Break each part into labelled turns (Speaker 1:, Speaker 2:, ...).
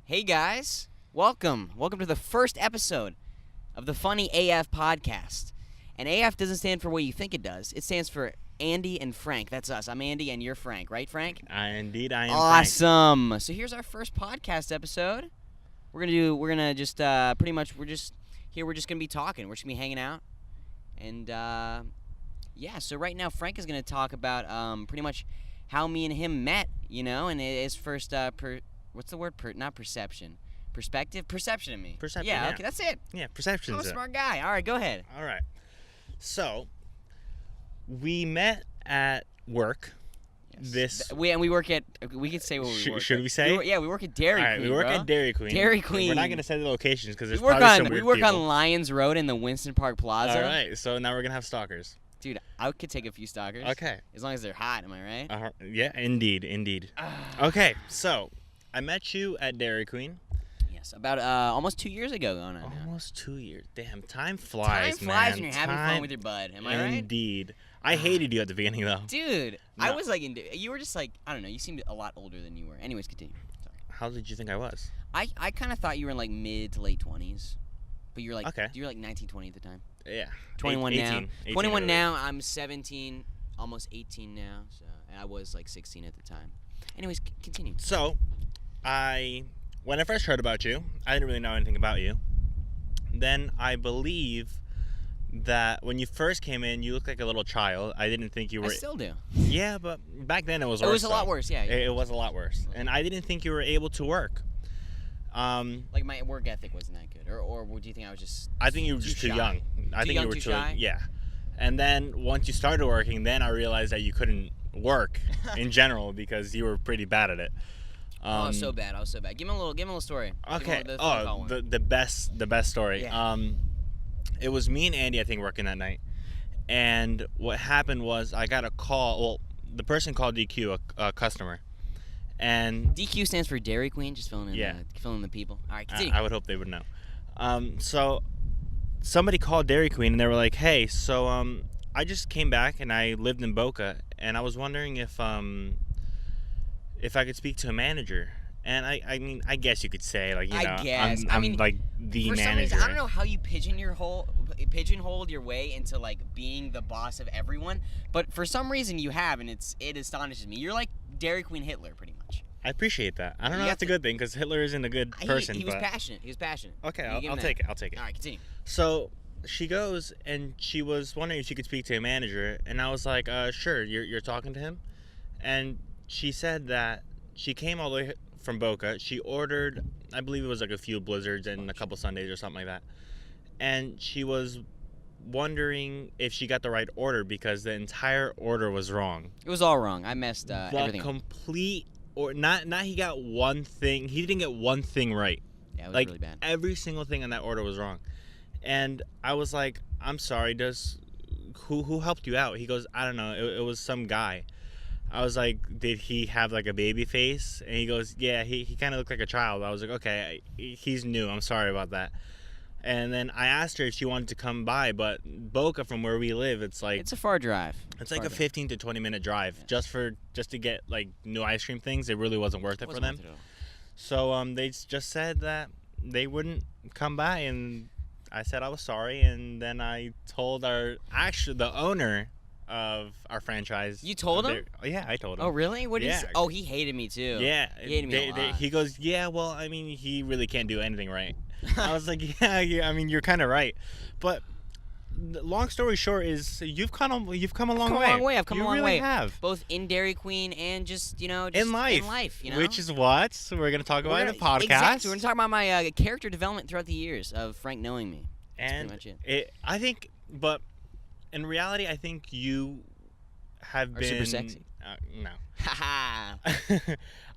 Speaker 1: Hey guys, welcome to the first episode of the Funny AF podcast. And AF doesn't stand for what you think it does. It stands for Andy and Frank. That's us. I'm Andy and you're Frank, right, Frank?
Speaker 2: I am
Speaker 1: Awesome.
Speaker 2: Frank.
Speaker 1: So here's our first podcast episode. We're gonna just pretty much we're just gonna be talking. We're just gonna be hanging out, and yeah. So right now Frank is gonna talk about pretty much how me and him met, and his first what's the word? Not perception. Perspective? Perception of me.
Speaker 2: Perception,
Speaker 1: Yeah,
Speaker 2: yeah.
Speaker 1: okay, that's it.
Speaker 2: Yeah, perception.
Speaker 1: I'm a smart guy. All right, go ahead.
Speaker 2: All right. So, we met at work.
Speaker 1: Yes. We work at. We can say what we work.
Speaker 2: Should we say?
Speaker 1: We work at Dairy Queen.
Speaker 2: All right, we work at Dairy Queen.
Speaker 1: Dairy Queen.
Speaker 2: We're not gonna say the locations because there's
Speaker 1: we work
Speaker 2: probably
Speaker 1: on
Speaker 2: some weird
Speaker 1: we work
Speaker 2: people.
Speaker 1: on Lions Road in the Winston Park Plaza.
Speaker 2: All right, so now we're gonna have stalkers.
Speaker 1: Dude, I could take a few stalkers.
Speaker 2: Okay.
Speaker 1: As long as they're hot, am I right?
Speaker 2: Yeah, indeed. Okay, so I met you at Dairy Queen.
Speaker 1: Yes, about almost 2 years ago going on now.
Speaker 2: Almost 2 years. Damn, time flies,
Speaker 1: Time
Speaker 2: man.
Speaker 1: flies when you're having fun with your bud. Am I right?
Speaker 2: Indeed. I hated you at the beginning though.
Speaker 1: Dude,
Speaker 2: No.
Speaker 1: I was like, you were just like, I don't know, you seemed a lot older than you were. Anyways, continue. Sorry.
Speaker 2: How did you think I was?
Speaker 1: I kind of thought you were in like mid to late 20s. But you're like,
Speaker 2: Okay.
Speaker 1: you were like 19, 20 at the time.
Speaker 2: Yeah.
Speaker 1: 21 now.
Speaker 2: 18
Speaker 1: 21
Speaker 2: early.
Speaker 1: now. I'm 17, almost 18 now. So and I was like 16 at the time. Anyways, continue.
Speaker 2: So, when I first heard about you, I didn't really know anything about you. Then I believe that when you first came in, you looked like a little child. I didn't think you were.
Speaker 1: I still do.
Speaker 2: Yeah, but back then it was worse.
Speaker 1: It was a lot
Speaker 2: though.
Speaker 1: worse, yeah.
Speaker 2: It was a lot worse, and I didn't think you were able to work.
Speaker 1: Like my work ethic wasn't that good, or do you think I was just?
Speaker 2: I think you were just too
Speaker 1: shy?
Speaker 2: young. I think
Speaker 1: young,
Speaker 2: you were
Speaker 1: too shy?
Speaker 2: Yeah. And then once you started working, then I realized that you couldn't work in general because you were pretty bad at it.
Speaker 1: I was so bad. Give him a little story.
Speaker 2: Okay.
Speaker 1: Give him phone call one.
Speaker 2: The best story.
Speaker 1: Yeah.
Speaker 2: It was me and Andy, I think, working that night. And what happened was I got a call. Well, the person called DQ, a customer. And
Speaker 1: DQ stands for Dairy Queen. Just filling in, filling in the people. All right, continue.
Speaker 2: I would hope they would know. So somebody called Dairy Queen and they were like, "Hey, so I just came back and I lived in Boca and I was wondering if I could speak to a manager." And I mean, I guess you could say, like,
Speaker 1: I guess.
Speaker 2: I'm like the
Speaker 1: for
Speaker 2: manager.
Speaker 1: some reason, I don't know how you pigeonholed your way into like being the boss of everyone, but for some reason you have, and it astonishes me. You're like Dairy Queen Hitler, pretty much.
Speaker 2: I appreciate that. I don't know
Speaker 1: You
Speaker 2: if that's a good thing because Hitler isn't a good person.
Speaker 1: He was
Speaker 2: but...
Speaker 1: passionate.
Speaker 2: Okay,
Speaker 1: You give
Speaker 2: I'll
Speaker 1: him
Speaker 2: take
Speaker 1: that.
Speaker 2: it. I'll take it.
Speaker 1: All right, continue.
Speaker 2: So she goes and she was wondering if she could speak to a manager, and I was like, sure. You're talking to him, and she said that she came all the way from Boca. She ordered, I believe it was like a few blizzards and a couple sundaes or something like that, and she was wondering if she got the right order because the entire order was wrong.
Speaker 1: It was all wrong. I messed everything up.
Speaker 2: Complete or not he got one thing. He didn't get one thing right.
Speaker 1: Yeah, it was
Speaker 2: Like
Speaker 1: really bad.
Speaker 2: every single thing in that order was wrong. And I was like, I'm sorry, who helped you out? He goes, I don't know, it was some guy. I was like, did he have like a baby face? And he goes, yeah, he kind of looked like a child. I was like, okay, he's new, I'm sorry about that. And then I asked her if she wanted to come by, but Boca, from where we live, it's like...
Speaker 1: It's a far drive.
Speaker 2: It's like a 15 to 20 minute drive.
Speaker 1: Yeah.
Speaker 2: just to get like new ice cream things. It really wasn't worth it for them. So they just said that they wouldn't come by, and I said I was sorry, and then I told the owner of our franchise.
Speaker 1: You told him?
Speaker 2: Yeah, I told him.
Speaker 1: Oh, really? What did he
Speaker 2: Yeah.
Speaker 1: say? Oh, he hated me too.
Speaker 2: Yeah.
Speaker 1: He hated me a lot.
Speaker 2: He goes, yeah, well, I mean, he really can't do anything right. I was like, yeah, I mean, you're kind of right. But the long story short is you've come a long way.
Speaker 1: I've come a long way.
Speaker 2: You really have.
Speaker 1: Both in Dairy Queen and just, just
Speaker 2: in life. Which is what we're going to talk about in the podcast.
Speaker 1: Exactly. We're going to talk about my character development throughout the years of Frank knowing me. That's
Speaker 2: and
Speaker 1: pretty much it.
Speaker 2: I think, but in reality, I think you have been
Speaker 1: super sexy.
Speaker 2: No.
Speaker 1: Haha.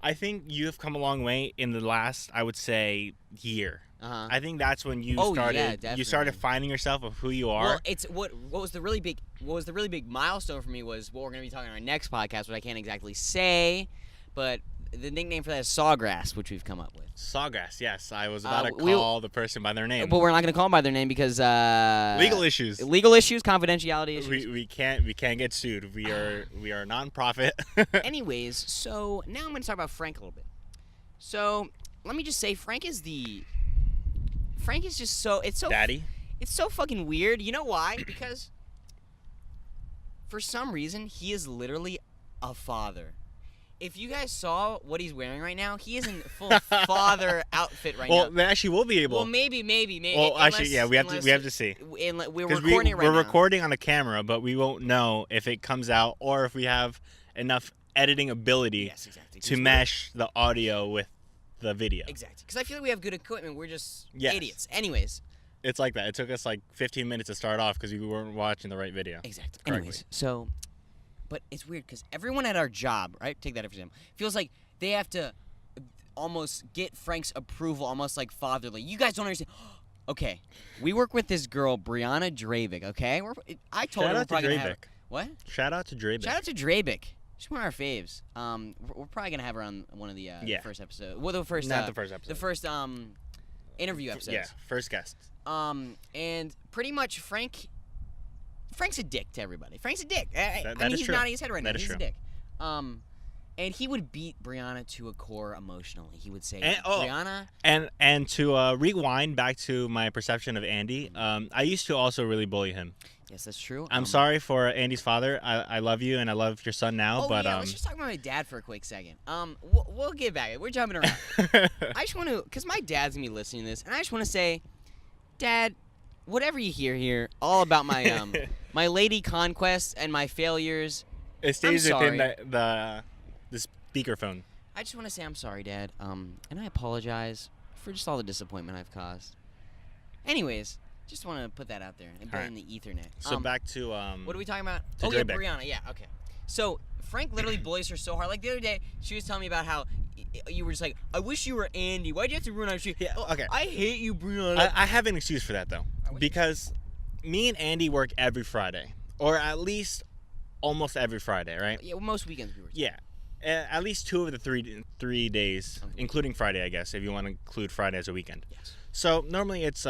Speaker 2: I think you have come a long way in the last, I would say, year.
Speaker 1: Uh-huh.
Speaker 2: I think that's when you
Speaker 1: definitely.
Speaker 2: you started finding yourself of who you are.
Speaker 1: Well, it's what was the really big milestone for me was what we're going to be talking on our next podcast, which I can't exactly say, but the nickname for that is Sawgrass, which we've come up with.
Speaker 2: Sawgrass, yes. I was about to call the person by their name.
Speaker 1: But we're not going to call them by their name because
Speaker 2: legal issues.
Speaker 1: Legal issues, confidentiality issues.
Speaker 2: We can't get sued. We are a non-profit.
Speaker 1: Anyways, so now I'm going to talk about Frank a little bit. So let me just say, Frank is just so
Speaker 2: Daddy.
Speaker 1: It's so fucking weird. You know why? Because for some reason he is literally a father. If you guys saw what he's wearing right now, he is in full father outfit right now.
Speaker 2: Well, actually, we'll be able.
Speaker 1: Well, maybe.
Speaker 2: Well, actually, yeah, we have to see.
Speaker 1: We're recording it right now.
Speaker 2: We're recording on a camera, but we won't know if it comes out or if we have enough editing ability to mesh the audio with the video.
Speaker 1: Exactly. Because I feel like we have good equipment. We're just
Speaker 2: Yes.
Speaker 1: idiots. Anyways.
Speaker 2: It's like that. It took us like 15 minutes to start off because we weren't watching the right video.
Speaker 1: Exactly.
Speaker 2: Correctly.
Speaker 1: Anyways, so, but it's weird because everyone at our job, right? Take that for example. Feels like they have to almost get Frank's approval, almost like fatherly. You guys don't understand. Okay, we work with this girl, Brianna Dravic. Okay, I told her we're probably gonna have her. What?
Speaker 2: Shout out to Dravic.
Speaker 1: Shout out to Dravic. She's one of our faves. We're probably gonna have her on one of the first episode. Well, the first.
Speaker 2: Not the first episode.
Speaker 1: The first interview episodes.
Speaker 2: Yeah, first guest.
Speaker 1: And pretty much Frank's a dick to everybody. Frank's a dick.
Speaker 2: That
Speaker 1: I mean,
Speaker 2: is
Speaker 1: he's
Speaker 2: true.
Speaker 1: nodding his head right now.
Speaker 2: That is
Speaker 1: He's
Speaker 2: true.
Speaker 1: a dick. And he would beat Brianna to a core emotionally. He would say,
Speaker 2: And-
Speaker 1: Brianna.
Speaker 2: And to rewind back to my perception of Andy, I used to also really bully him.
Speaker 1: Yes, that's true.
Speaker 2: I'm sorry for Andy's father. I love you and I love your son now,
Speaker 1: Oh,
Speaker 2: but
Speaker 1: yeah, let's just talk about my dad for a quick second. We'll get back. We're jumping around. I just want to, because my dad's going to be listening to this, and I just want to say, Dad, whatever you hear here, all about my my lady conquests and my failures,
Speaker 2: it stays
Speaker 1: I'm
Speaker 2: within
Speaker 1: sorry.
Speaker 2: the speakerphone.
Speaker 1: I just want to say I'm sorry, Dad. And I apologize for just all the disappointment I've caused. Anyways, just want to put that out there and put it in the Ethernet.
Speaker 2: So back to
Speaker 1: what are we talking about?
Speaker 2: to
Speaker 1: Oh yeah,
Speaker 2: Drabeck.
Speaker 1: Brianna. Yeah, okay. So Frank literally bullies her so hard. Like the other day, she was telling me about how you were just like, I wish you were Andy. Why'd you have to ruin our shoot?
Speaker 2: Yeah, okay.
Speaker 1: I hate you, Brianna.
Speaker 2: I have an excuse for that though, because me and Andy work every Friday, or at least almost every Friday, right?
Speaker 1: Yeah, well, most weekends we work.
Speaker 2: Yeah, at least 2 of the 3 days, including Friday, I guess, if you want to include Friday as a weekend.
Speaker 1: Yes.
Speaker 2: So normally it's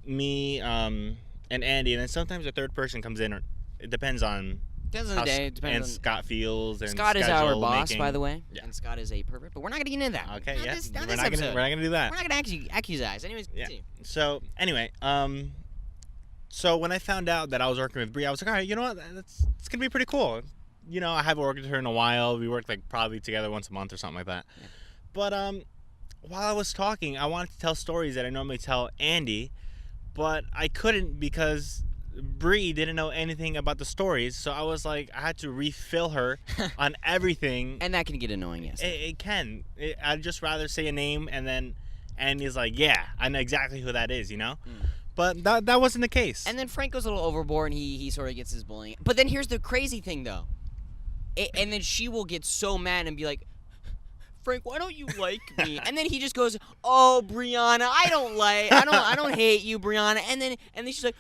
Speaker 2: me and Andy, and then sometimes a third person comes in. Or it depends on
Speaker 1: Depends on the day. Depends
Speaker 2: and
Speaker 1: on.
Speaker 2: Scott feels. And
Speaker 1: Scott is our
Speaker 2: schedule
Speaker 1: boss,
Speaker 2: making.
Speaker 1: by the way.
Speaker 2: Yeah.
Speaker 1: And Scott is a pervert, but we're not gonna get into that.
Speaker 2: Okay,
Speaker 1: Not
Speaker 2: yeah.
Speaker 1: this
Speaker 2: We're not
Speaker 1: episode.
Speaker 2: gonna do that.
Speaker 1: We're not gonna accuse. Anyways,
Speaker 2: Yeah.
Speaker 1: continue.
Speaker 2: So anyway, so when I found out that I was working with Bree, I was like, all right, you know what? It's gonna be pretty cool. You know, I haven't worked with her in a while. We worked like probably together once a month or something like that.
Speaker 1: Yeah.
Speaker 2: But while I was talking, I wanted to tell stories that I normally tell Andy, but I couldn't because Bree didn't know anything about the stories. So I was like, I had to refill her on everything.
Speaker 1: And that can get annoying, yes.
Speaker 2: It can. I'd just rather say a name and then Andy's like, yeah, I know exactly who that is, you know? But that wasn't the case.
Speaker 1: And then Frank goes a little overboard, and he sort of gets his bullying. But then here's the crazy thing, though. And then she will get so mad and be like, Frank, why don't you like me? And then he just goes, oh, Brianna, I don't hate you, Brianna. And then she's like,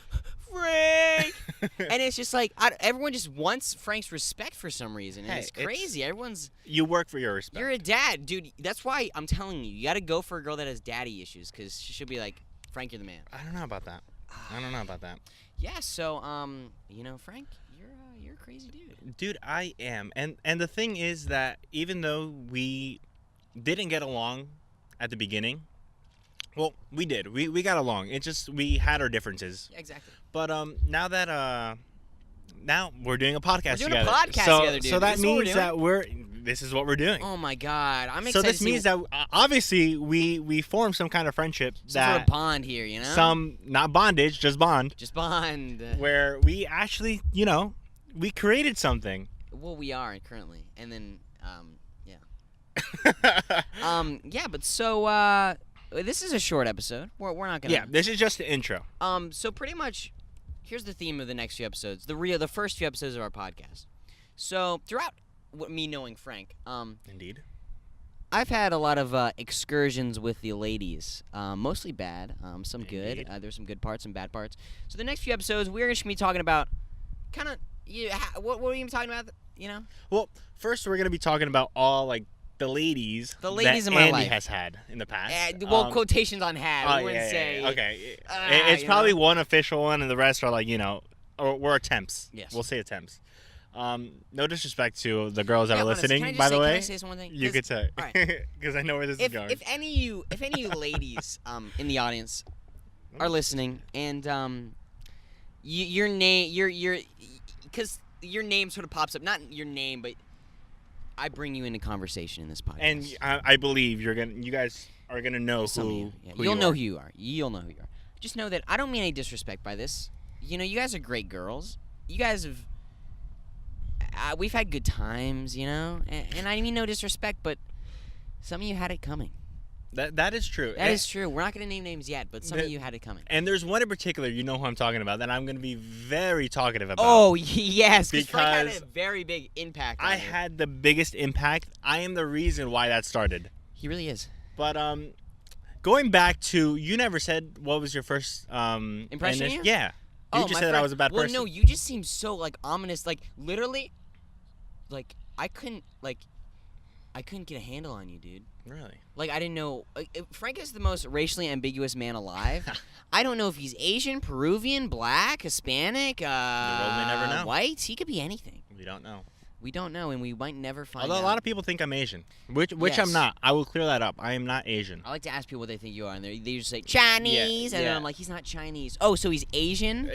Speaker 1: Frank. And it's just like, everyone just wants Frank's respect for some reason. And
Speaker 2: Hey,
Speaker 1: it's crazy.
Speaker 2: You work for your respect.
Speaker 1: You're a dad, dude. That's why I'm telling you, you got to go for a girl that has daddy issues, because she should be like, Frank, you're the man.
Speaker 2: I don't know about that.
Speaker 1: Yeah, so, Frank, you're a crazy dude.
Speaker 2: Dude, I am. And the thing is that even though we didn't get along at the beginning, well, we did. We got along. It just, we had our differences.
Speaker 1: Yeah, exactly.
Speaker 2: But now that now we're doing a podcast
Speaker 1: We're doing
Speaker 2: together.
Speaker 1: a podcast together, dude.
Speaker 2: So that
Speaker 1: This is what we're
Speaker 2: means
Speaker 1: doing?
Speaker 2: this is what we're doing.
Speaker 1: Oh my God, I'm
Speaker 2: So
Speaker 1: excited.
Speaker 2: this
Speaker 1: to see
Speaker 2: means that obviously we formed some kind of friendship
Speaker 1: some sort of bond here, you know?
Speaker 2: some, not bondage, just bond,
Speaker 1: Just bond.
Speaker 2: where we actually, we created something.
Speaker 1: Well, we are currently, and then yeah, but so this is a short episode. We're not gonna.
Speaker 2: Yeah, this is just the intro.
Speaker 1: So pretty much, here's the theme of the next few episodes. The first few episodes of our podcast. So throughout me knowing Frank,
Speaker 2: Indeed.
Speaker 1: I've had a lot of excursions with the ladies, mostly bad, some good.
Speaker 2: Indeed.
Speaker 1: There's some good parts, some bad parts. So the next few episodes, we're going to be talking about kind of, what were we even talking about,
Speaker 2: Well, first we're gonna be talking about all the ladies.
Speaker 1: The ladies
Speaker 2: that
Speaker 1: in my
Speaker 2: Andy
Speaker 1: life.
Speaker 2: has had in the past.
Speaker 1: Quotations on had.
Speaker 2: Oh,
Speaker 1: We wouldn't
Speaker 2: yeah,
Speaker 1: say.
Speaker 2: yeah. Okay. It's
Speaker 1: you
Speaker 2: probably
Speaker 1: know.
Speaker 2: one official one, and the rest are or we're attempts.
Speaker 1: Yes.
Speaker 2: We'll say attempts. No disrespect to the girls that
Speaker 1: Yeah,
Speaker 2: are
Speaker 1: honestly,
Speaker 2: listening,
Speaker 1: can I just
Speaker 2: by
Speaker 1: say,
Speaker 2: the way.
Speaker 1: Can I say one thing?
Speaker 2: You could say.
Speaker 1: all right.
Speaker 2: Because I know where this is going.
Speaker 1: If any of you ladies in the audience are listening, and your name because your name sort of pops up, not your name, but I bring you into conversation in this podcast.
Speaker 2: And I believe you guys are gonna know
Speaker 1: Some of
Speaker 2: who.
Speaker 1: you, yeah.
Speaker 2: who
Speaker 1: You'll
Speaker 2: you
Speaker 1: know
Speaker 2: are.
Speaker 1: who you are. You'll know who you are. Just know that I don't mean any disrespect by this. You know, you guys are great girls. You guys have. We've had good times, you know, and I mean no disrespect, but some of you had it coming.
Speaker 2: That is true.
Speaker 1: That is true. We're not going to name names yet, but some of
Speaker 2: the-
Speaker 1: you had it coming.
Speaker 2: And there's one in particular, you know who I'm talking about, that I'm gonna be very talkative about.
Speaker 1: Oh, yes, because Frank had
Speaker 2: Because
Speaker 1: a very big impact on
Speaker 2: I
Speaker 1: you.
Speaker 2: had the biggest impact. I am the reason why that started.
Speaker 1: He really is.
Speaker 2: But going back to, you never said what was your first
Speaker 1: Impression of you?
Speaker 2: Yeah. You just
Speaker 1: my
Speaker 2: said
Speaker 1: friend,
Speaker 2: I was a bad person.
Speaker 1: Well, no, you just seemed so like ominous, like literally, like I couldn't get a handle on you, dude.
Speaker 2: Really?
Speaker 1: Like I didn't know. Frank is the most racially ambiguous man alive. I don't know if he's Asian, Peruvian, Black, Hispanic,
Speaker 2: may never know.
Speaker 1: white. He could be anything.
Speaker 2: We don't know.
Speaker 1: We don't know, and we might never find
Speaker 2: Although
Speaker 1: out.
Speaker 2: a lot of people think I'm Asian, which
Speaker 1: Yes.
Speaker 2: I'm not. I will clear that up. I am not Asian.
Speaker 1: I like to ask people what they think you are, and they just say Chinese, and then
Speaker 2: yeah.
Speaker 1: I'm like, he's not Chinese. Oh, so he's Asian?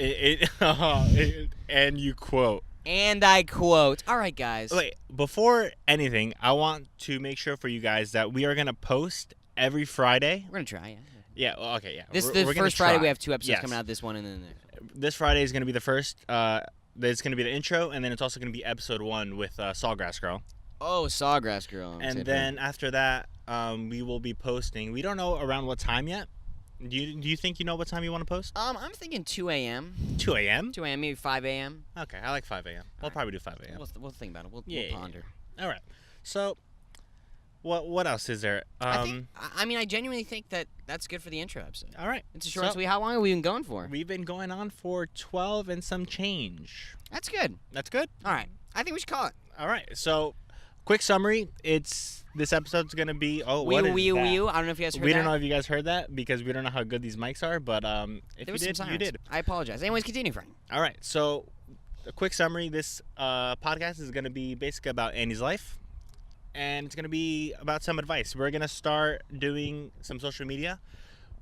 Speaker 2: And you quote.
Speaker 1: And I quote, all right, guys.
Speaker 2: Wait, before anything, I want to make sure for you guys that we are going to post every Friday.
Speaker 1: We're going to try, yeah.
Speaker 2: Yeah, well, okay, yeah.
Speaker 1: This is
Speaker 2: We're
Speaker 1: the
Speaker 2: gonna
Speaker 1: first Friday
Speaker 2: try.
Speaker 1: we have 2 episodes
Speaker 2: Yes.
Speaker 1: coming out, this one and then
Speaker 2: This Friday is going to be the first. There's going to be the intro, and then it's also going to be episode 1 with Sawgrass Girl.
Speaker 1: Oh, Sawgrass Girl.
Speaker 2: And then after that, we will be posting. We don't know around what time yet. Do you think you know what time you want to post?
Speaker 1: I'm thinking 2 a.m.
Speaker 2: 2 a.m.?
Speaker 1: 2 a.m., maybe 5 a.m.
Speaker 2: Okay, I like 5 a.m. We'll probably do 5 a.m.
Speaker 1: We'll think about it. We'll
Speaker 2: Yeah.
Speaker 1: ponder.
Speaker 2: All right. So, what else is there?
Speaker 1: I mean, I genuinely think that that's good for the intro episode.
Speaker 2: All right.
Speaker 1: It's a short and sweet. How long have we been going for?
Speaker 2: We've been going on for 12 and some change.
Speaker 1: That's good.
Speaker 2: That's good?
Speaker 1: All right. I think we should call it.
Speaker 2: All right. So, quick summary. This episode's going to be... Oh,
Speaker 1: Wee
Speaker 2: what is
Speaker 1: wee
Speaker 2: that?
Speaker 1: wee. I don't know if you guys heard
Speaker 2: We
Speaker 1: that.
Speaker 2: don't know if you guys heard that because we don't know how good these mics are, but if
Speaker 1: There
Speaker 2: you
Speaker 1: was
Speaker 2: did,
Speaker 1: some
Speaker 2: you
Speaker 1: silence.
Speaker 2: did.
Speaker 1: I apologize. Anyways, continue, Frank.
Speaker 2: All right. So, a quick summary. This podcast is going to be basically about Annie's life, and it's going to be about some advice. We're going to start doing some social media.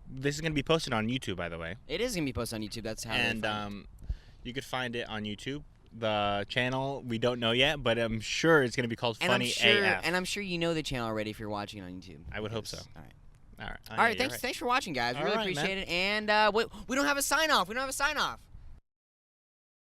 Speaker 2: This is going to be posted on YouTube, by the way.
Speaker 1: It is going to be posted on YouTube. That's how they
Speaker 2: And
Speaker 1: find it.
Speaker 2: you could find it on YouTube. The channel, we don't know yet, but I'm sure it's going to be called Funny AF.
Speaker 1: And I'm sure you know the channel already if you're watching it on YouTube.
Speaker 2: I would hope so.
Speaker 1: All right.
Speaker 2: All right.
Speaker 1: All right. Thanks for watching, guys. We
Speaker 2: All
Speaker 1: really
Speaker 2: right,
Speaker 1: appreciate
Speaker 2: man.
Speaker 1: it. And we don't have a sign off.